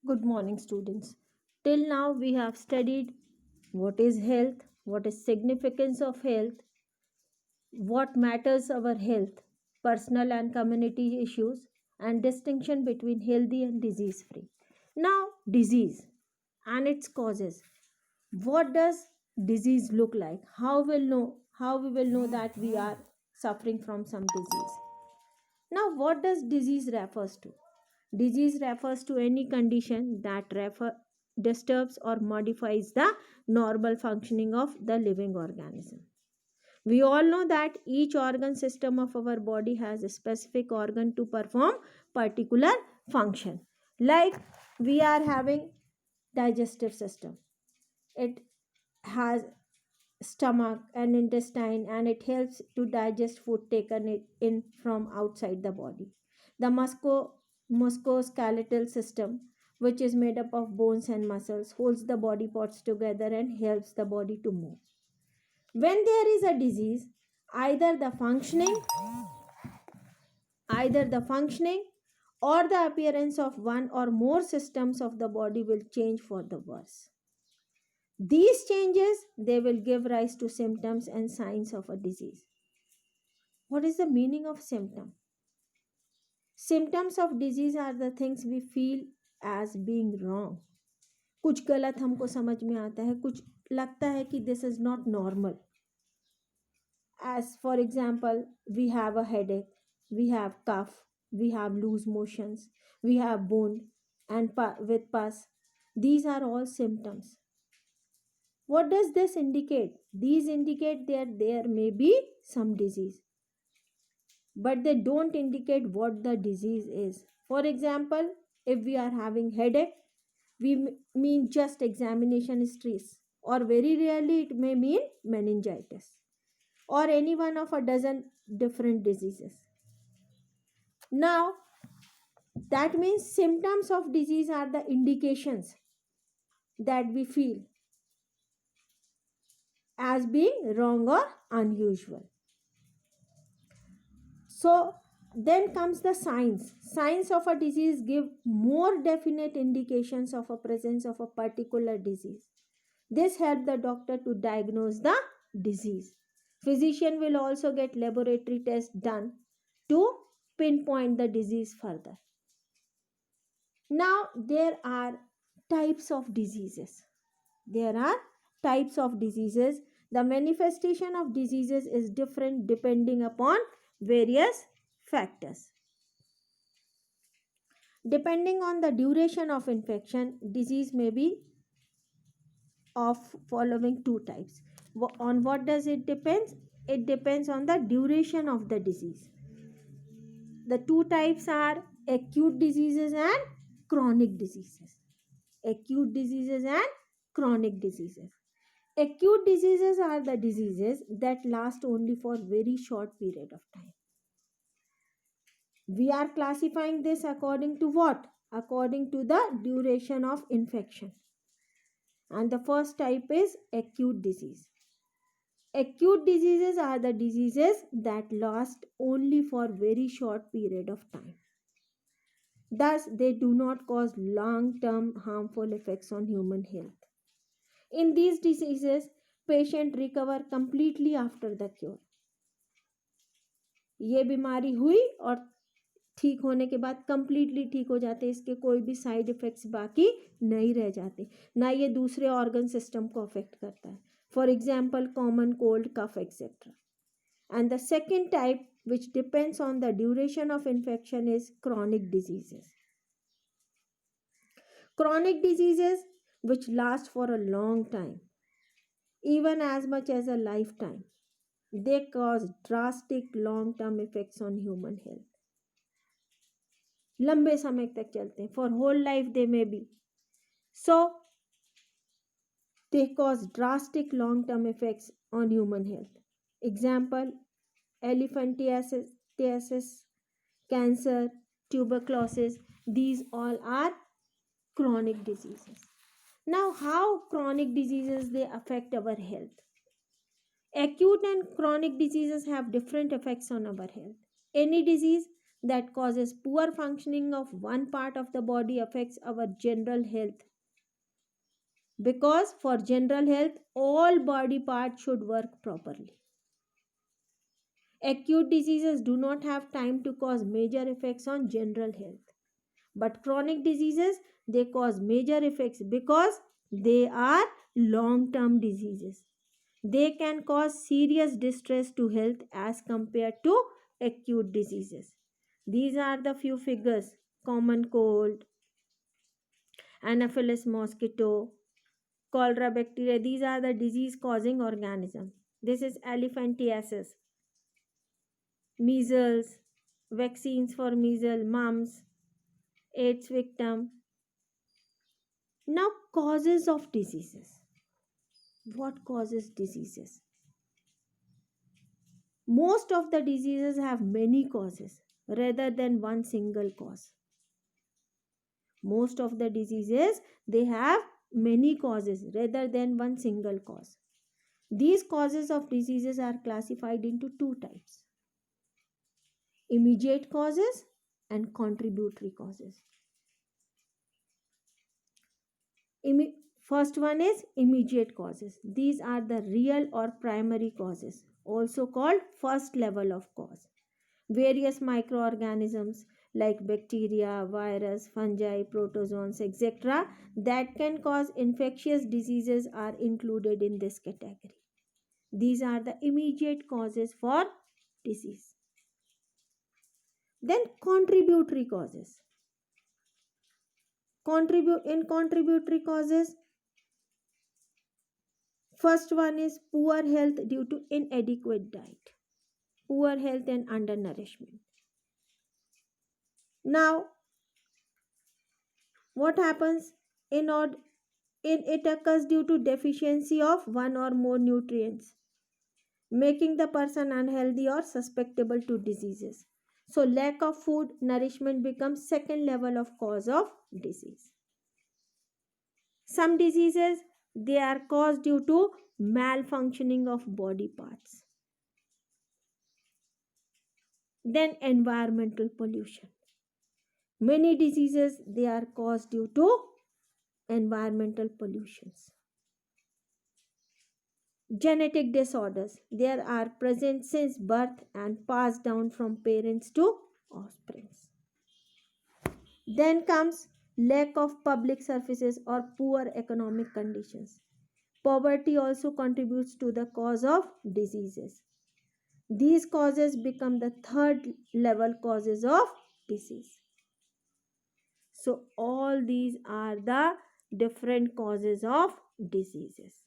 Good morning, students. Till now, we have studied what is health, what is significance of health, what matters our health, personal and community issues, and distinction between healthy and disease free. Now, disease and its causes. What does disease look like? How we will know that we are suffering from some disease? Now, what does disease refers to? Disease refers to any condition that disturbs or modifies the normal functioning of the living organism. We all know that each organ system of our body has a specific organ to perform particular function. Like we are having digestive system. It has stomach and intestine, and it helps to digest food taken in from outside the body. The musculoskeletal system, which is made up of bones and muscles, holds the body parts together and helps the body to move. When there is a disease, either the functioning either the functioning or the appearance of one or more systems of the body will change for the worse. These changes, they will give rise to symptoms and signs of a disease. What is the meaning of symptom? Symptoms of disease are the things we feel as being wrong. कुछ गलत हमको समझ में आता है, कुछ लगता है कि this is not normal. As for example, we have a headache, we have cough, we have loose motions, we have wound and with pus. These are all symptoms. What does this indicate? These indicate that there may be some disease, but they don't indicate what the disease is. For example, if we are having headache, we mean just examination stress, or very rarely it may mean meningitis or any one of a dozen different diseases. Now, that means symptoms of disease are the indications that we feel as being wrong or unusual. So then comes the signs. Signs of a disease give more definite indications of a presence of a particular disease. This helps the doctor to diagnose the disease. Physician will also get laboratory tests done to pinpoint the disease further. Now there are types of diseases. There are types of diseases. The manifestation of diseases is different depending upon various factors. Depending on the duration of infection, disease may be of following two types. On what does it depend? It depends on the duration of the disease. The two types are acute diseases and chronic diseases. Acute diseases and chronic diseases. Acute diseases are the diseases that last only for very short period of time. We are classifying this according to what? According to the duration of infection. And the first type is acute disease. Acute diseases are the diseases that last only for very short period of time. Thus, they do not cause long-term harmful effects on human health. In these diseases, patient recover completely after the cure. ये बीमारी हुई और ठीक होने के बाद completely ठीक हो जाते, इसके कोई भी साइड इफेक्ट्स बाकी नहीं रह जाते, ना ये दूसरे ऑर्गन सिस्टम को अफेक्ट करता है. For example common cold, cough etcetera. And the second type which depends on the duration of infection is chronic diseases. Chronic diseases which last for a long time, even as much as a lifetime. They cause drastic long-term effects on human health. लंबे समय तक चलते हैं. For whole life they may be. So, they cause drastic long-term effects on human health. Example, elephantiasis, cancer, tuberculosis. These all are chronic diseases. Now, how chronic diseases they affect our health? Acute and chronic diseases have different effects on our health. Any disease that causes poor functioning of one part of the body affects our general health, because for general health all body parts should work properly. Acute diseases do not have time to cause major effects on general health, but chronic diseases, they cause major effects because they are long term diseases. They can cause serious distress to health as compared to acute diseases. These are the few figures: common cold, anaphylaxis mosquito, cholera bacteria. These are the disease causing organism. This is elephantiasis, measles, vaccines for measles, mumps, AIDS victim. Now, causes of diseases. What causes diseases? Most of the diseases have many causes rather than one single cause. Most of the diseases, they have many causes rather than one single cause. These causes of diseases are classified into two types: immediate causes and contributory causes. First one is immediate causes. These are the real or primary causes, also called first level of cause. Various microorganisms like bacteria, virus, fungi, protozoans, etc., that can cause infectious diseases are included in this category. These are the immediate causes for disease. Then contributory causes. Contributory causes, first one is poor health due to inadequate diet, poor health and undernourishment. Now, what happens? It occurs due to deficiency of one or more nutrients, making the person unhealthy or susceptible to diseases. So, lack of food nourishment becomes second level of cause of disease. Some diseases, they are caused due to malfunctioning of body parts. Then environmental pollution. Many diseases, they are caused due to environmental pollutions. Genetic disorders, there are present since birth and passed down from parents to offspring. Then comes lack of public services or poor economic conditions. Poverty also contributes to the cause of diseases. These causes become the third level causes of disease. So all these are the different causes of diseases.